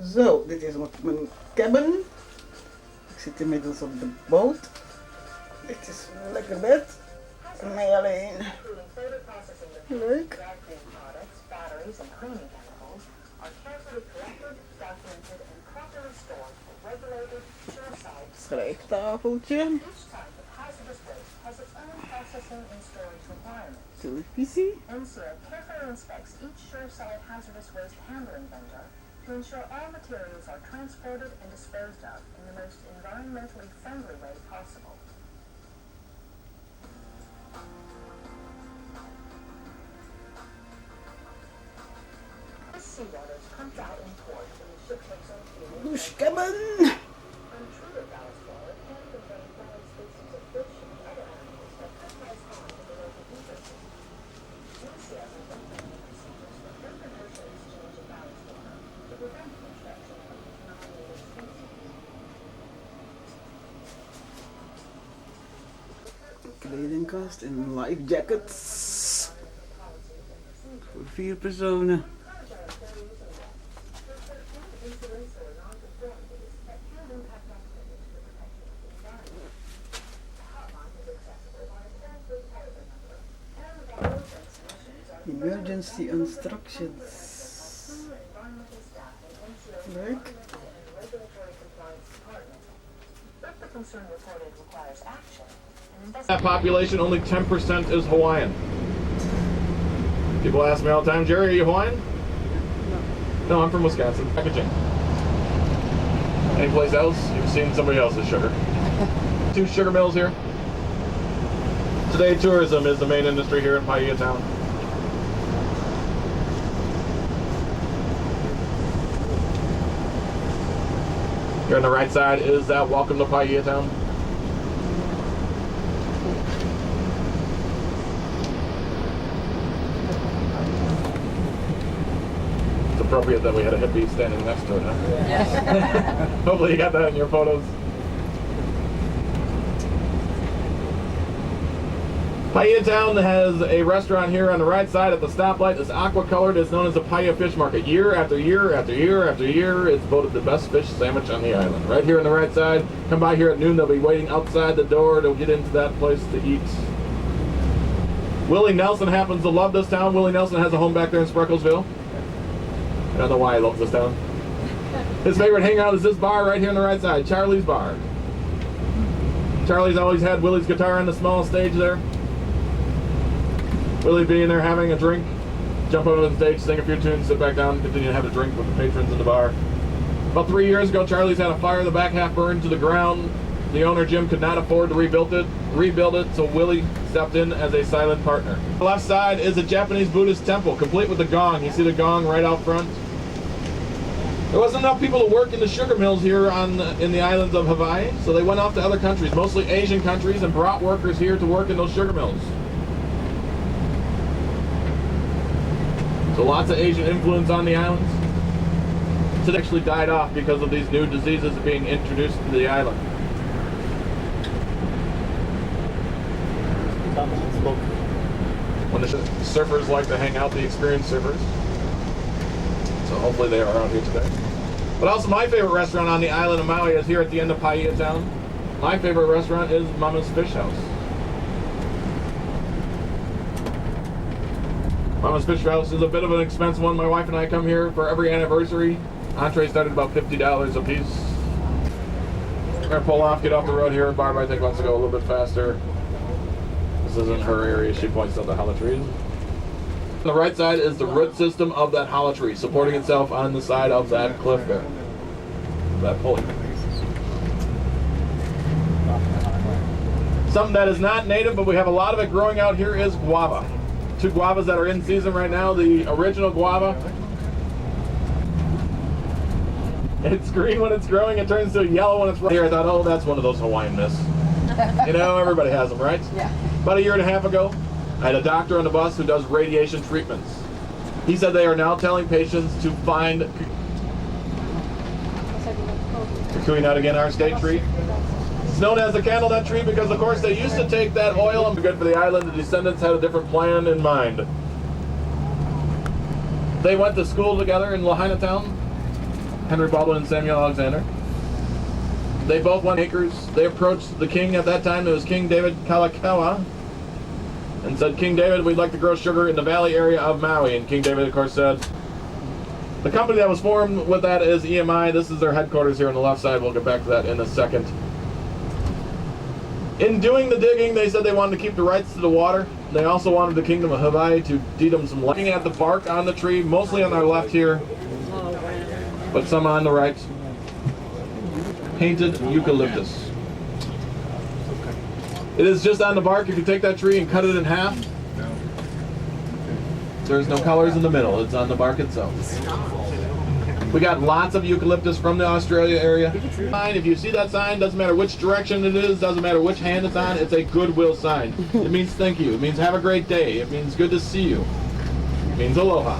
Zo, dit is mijn cabin. Ik zit inmiddels op de boot. Dit is een lekker bed. Voor mij alleen. Leuk. Schrijftafeltje. Televisie. To ensure all materials are transported and disposed of in the most environmentally friendly way possible. This seawater is pumped out in port when the ship takes on fuel. Douche cabin. Untreated ballast water can contain foreign species of fish and other animals that compromise harm to the local ecosystem. Enthusiasm for planning procedures for further ocean exchange of ballast water to prevent the introduction of non-native species. Kledingkast en life jackets. Voor 4 personen. Emergency instructions. Leuk. That population, only 10% is Hawaiian. People ask me all the time, Jerry, are you Hawaiian? No, I'm from Wisconsin. Packaging. Anyplace else, you've seen somebody else's sugar. 2 sugar mills here. Today, tourism is the main industry here in Paia town. Here on the right side is that welcome to Paia town. It's appropriate that we had a hippie standing next to it, huh? Yes. Hopefully you got that in your photos. Paia Town has a restaurant here on the right side at the stoplight. It's aqua colored. It's known as the Paia Fish Market. Year after year after year after year, it's voted the best fish sandwich on the island. Right here on the right side. Come by here at noon. They'll be waiting outside the door to get into that place to eat. Willie Nelson happens to love this town. Willie Nelson has a home back there in Spreckelsville. I don't know why he loves this town. His favorite hangout is this bar right here on the right side, Charlie's Bar. Charlie's always had Willie's guitar on the small stage there. Willie being there having a drink, jump over the stage, sing a few tunes, sit back down, continue to have a drink with the patrons in the bar. About 3 years ago, Charlie's had a fire. The back half burned to the ground. The owner, Jim, could not afford to rebuild it, so Willie stepped in as a silent partner. On the left side is a Japanese Buddhist temple, complete with the gong. You see the gong right out front? There wasn't enough people to work in the sugar mills here in the islands of Hawaii, so they went off to other countries, mostly Asian countries, and brought workers here to work in those sugar mills. So lots of Asian influence on the islands. It actually died off because of these new diseases being introduced to the island. When the surfers like to hang out, the experienced surfers. So hopefully they are out here today. But also my favorite restaurant on the island of Maui is here at the end of Paia Town. My favorite restaurant is Mama's Fish House. Mama's Fish House is a bit of an expensive one. My wife and I come here for every anniversary. Entree started about $50 a piece. We're gonna pull off, get off the road here. Barb, I think, wants to go a little bit faster. This isn't her area. She points out the hala trees. On the right side is the root system of that hala tree, supporting itself on the side of that cliff there. That pulley. Something that is not native, but we have a lot of it growing out here is guava. 2 guavas that are in season right now. The original guava. It's green when it's growing. It turns to yellow when it's ripe. Here I thought, oh, that's one of those Hawaiian myths. You know, everybody has them, right? Yeah. About 1.5 years ago, I had a doctor on the bus who does radiation treatments. He said they are now telling patients to find kukui nut, again, our state tree. It's known as the candle nut tree because, of course, they used to take that oil and be good for the island. The descendants had a different plan in mind. They went to school together in Lahaina town. Henry Baldwin and Samuel Alexander. They both won acres. They approached the king at that time. It was King David Kalakaua, and said, King David, we'd like to grow sugar in the valley area of Maui. And King David, of course, said, the company that was formed with that is EMI. This is their headquarters here on the left side. We'll get back to that in a second. In doing the digging, they said they wanted to keep the rights to the water. They also wanted the Kingdom of Hawaii to deed them some land. Looking at the bark on the tree, mostly on our left here, but some on the right. Painted eucalyptus. It is just on the bark. If you take that tree and cut it in half, there's no colors in the middle. It's on the bark itself. We got lots of eucalyptus from the Australia area. If you see that sign, doesn't matter which direction it is, doesn't matter which hand it's on, it's a goodwill sign. It means thank you. It means have a great day. It means good to see you. It means aloha.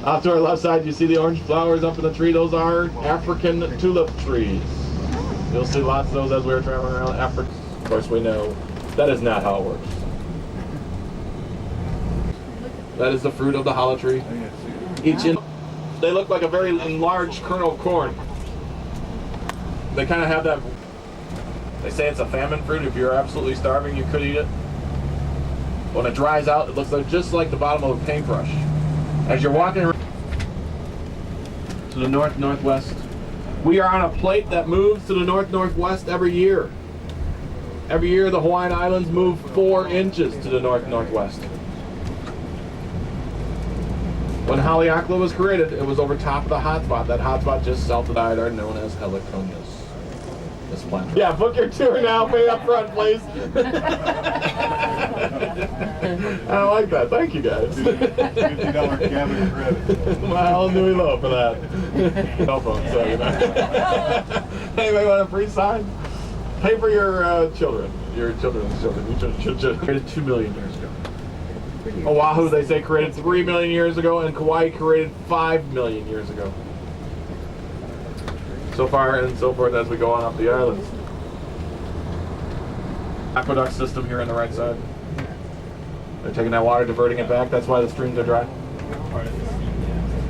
Off to our left side, you see the orange flowers up in the tree. Those are African tulip trees. You'll see lots of those as we were traveling around Africa. Of course, we know that is not how it works. That is the fruit of the challah tree. They look like a very enlarged kernel of corn. They kind of have that. They say it's a famine fruit. If you're absolutely starving, you could eat it. When it dries out, it looks like just like the bottom of a paintbrush. As you're walking around to the north-northwest, we are on a plate that moves to the north-northwest every year. Every year, the Hawaiian Islands move 4 inches to the north-northwest. When Haleakala was created, it was over top of the hotspot. That hotspot just south of the island are known as Heliconias. This planet. Yeah, book your tour now. Pay up front, please. I like that. Thank you, guys. $50 cabin credit. Well, Nui Lo for that. Cell phone, so you know. Anybody want a free sign? Pay for your children. Your children's children. Your children. Created 2 million years ago. Oahu, they say, created 3 million years ago, and Kauai created 5 million years ago. So far and so forth as we go on up the islands. Aqueduct system here on the right side. They're taking that water, diverting it back. That's why the streams are dry.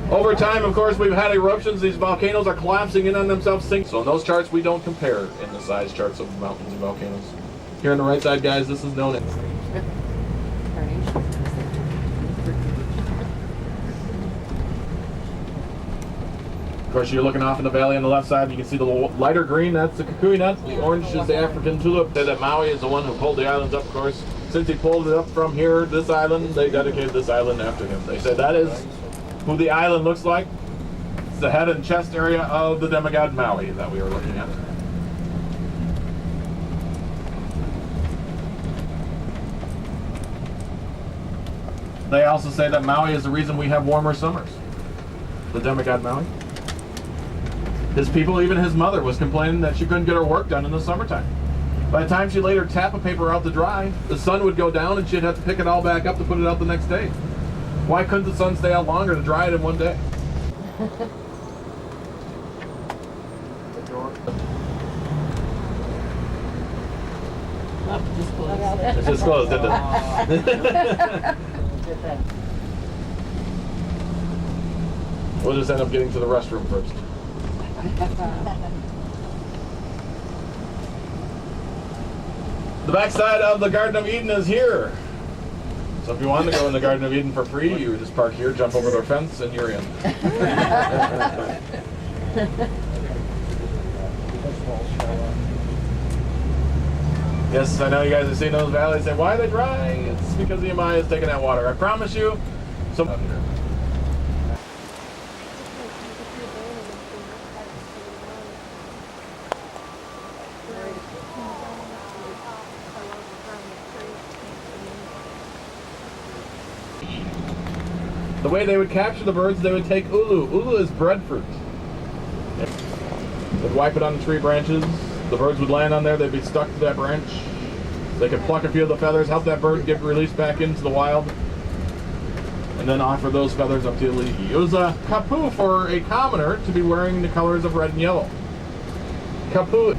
Over time, of course, we've had eruptions. These volcanoes are collapsing in on themselves, sinking. So in those charts, we don't compare in the size charts of mountains and volcanoes. Here on the right side, guys, this is known as... Of course, you're looking off in the valley on the left side. You can see the lighter green, that's the kukui nut. The orange is the African tulip. Say that Maui is the one who pulled the islands up, of course. Since he pulled it up from here, this island, they dedicated this island after him. They say that is who the island looks like. It's the head and chest area of the demigod Maui that we were looking at. They also say that Maui is the reason we have warmer summers. The demigod Maui. His people, even his mother, was complaining that she couldn't get her work done in the summertime. By the time she laid her tap of paper out to dry, the sun would go down and she'd have to pick it all back up to put it out the next day. Why couldn't the sun stay out longer to dry it in one day? It's just closed, isn't it? We'll just end up getting to the restroom first. The backside of the Garden of Eden is here. So if you want to go in the Garden of Eden for free, you just park here, jump over the fence, and you're in. Yes, I know you guys have seen those valleys. Say, why are they dry? It's because the EMI is taking that water. I promise you. The way they would capture the birds, they would take ulu. Ulu is breadfruit. They'd wipe it on the tree branches. The birds would land on there. They'd be stuck to that branch. They could pluck a few of the feathers, help that bird get released back into the wild, and then offer those feathers up to the Iliki. It was a kapu for a commoner to be wearing the colors of red and yellow. Kapu.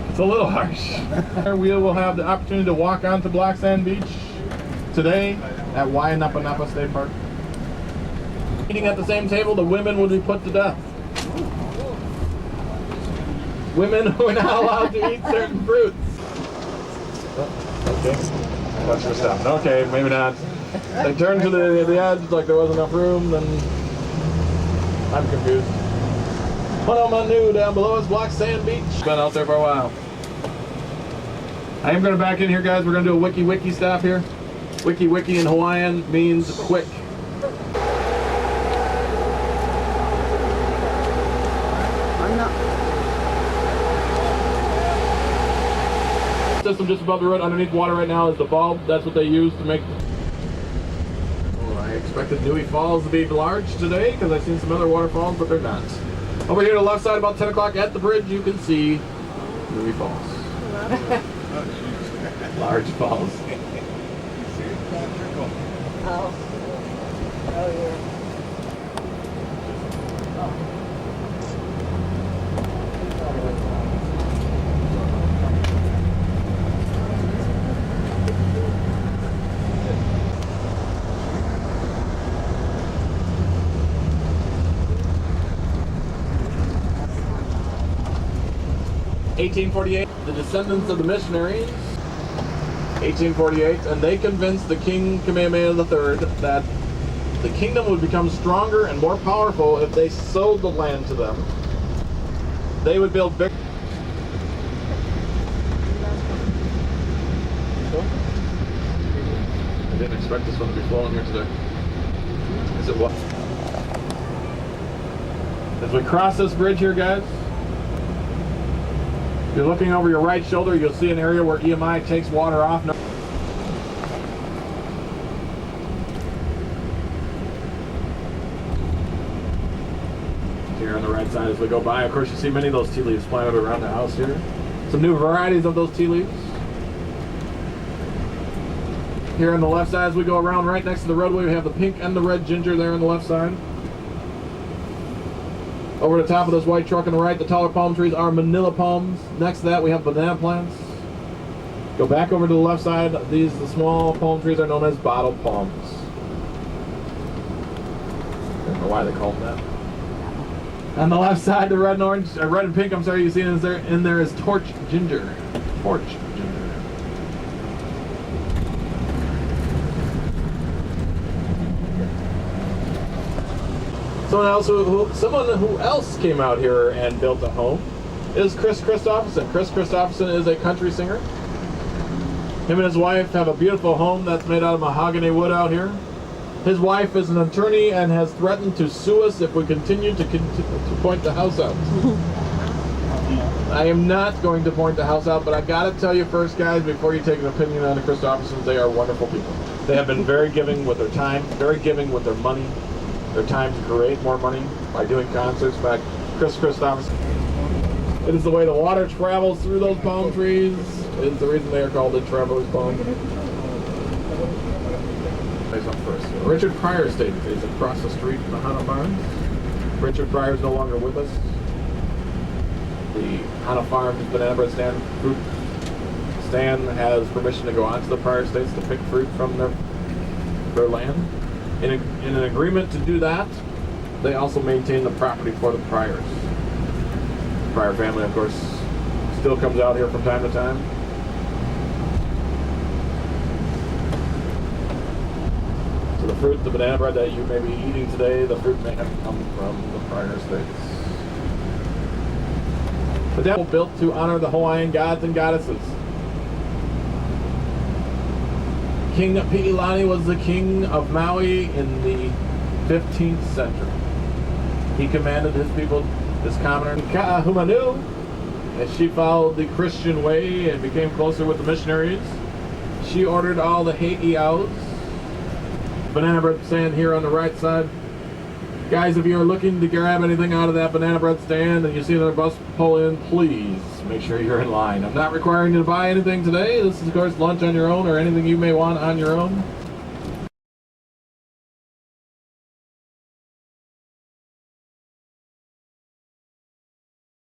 It's a little harsh. We will have the opportunity to walk onto Black Sand Beach today at Waianapanapa State Park. Eating at the same table, the women would be put to death. Women were not allowed to eat certain fruits. Oh, okay. Watch your step. Okay, maybe not. They turned to the edge like there wasn't enough room, then I'm confused. Honolulu down below is Black Sand Beach. Been out there for a while. I am going to back in here, guys. We're going to do a wiki stop here. Wiki in Hawaiian means quick. System just above the road underneath water right now is the bulb. That's what they use to make. Well, I expected Nui Falls to be large today because I've seen some other waterfalls, but they're not. Over here to the left side, about 10 o'clock at the bridge, you can see Nui Falls. Large falls. Oh. Oh, yeah. 1848, the descendants of the missionaries. 1848, and they convinced the King Kamehameha III that the kingdom would become stronger and more powerful if they sold the land to them. They would build big. I didn't expect this one to be flowing here today. Is it what? As we cross this bridge here, guys, if you're looking over your right shoulder, you'll see an area where EMI takes water off. Here on the right side as we go by, of course, you see many of those tea leaves planted around the house here. Some new varieties of those tea leaves. Here on the left side, as we go around right next to the roadway, we have the pink and the red ginger there on the left side. Over the top of this white truck on the right, the taller palm trees are manila palms. Next to that, we have banana plants. Go back over to the left side. The small palm trees are known as bottle palms. I don't know why they call them that. On the left side, the red and orange, red and pink, I'm sorry, you see in there is torch ginger. Torch ginger. Someone who else came out here and built a home is Chris Christopherson. Chris Christopherson is a country singer. Him and his wife have a beautiful home that's made out of mahogany wood out here. His wife is an attorney and has threatened to sue us if we continue to point the house out. I am not going to point the house out, but I gotta tell you first, guys, before you take an opinion on the Christophersons, they are wonderful people. They have been very giving with their time, very giving with their money. Their time to create more money by doing concerts. In fact, Chris Christopherson. It is the way the water travels through those palm trees. It is the reason they are called the Traveler's Palm. Face up first. Richard Pryor Estate is across the street from the Hana Farms. Richard Pryor is no longer with us. The Hana Farms banana bread stand fruit stand has permission to go onto the Pryor Estates to pick fruit from their land. In an agreement to do that, they also maintain the property for the Pryors. The Pryor family, of course, still comes out here from time to time. So the fruit, the banana bread that you may be eating today, the fruit may have come from the Pryor Estates. The temple built to honor the Hawaiian gods and goddesses. King Pi'ilani was the king of Maui in the 15th century. He commanded his people, his commoner, Ka'ahumanu, as she followed the Christian way and became closer with the missionaries. She ordered all the heiaus. Banana bread stand here on the right side. Guys, if you are looking to grab anything out of that banana bread stand and you see another bus pull in, please make sure you're in line. I'm not requiring you to buy anything today. This is, of course, lunch on your own or anything you may want on your own.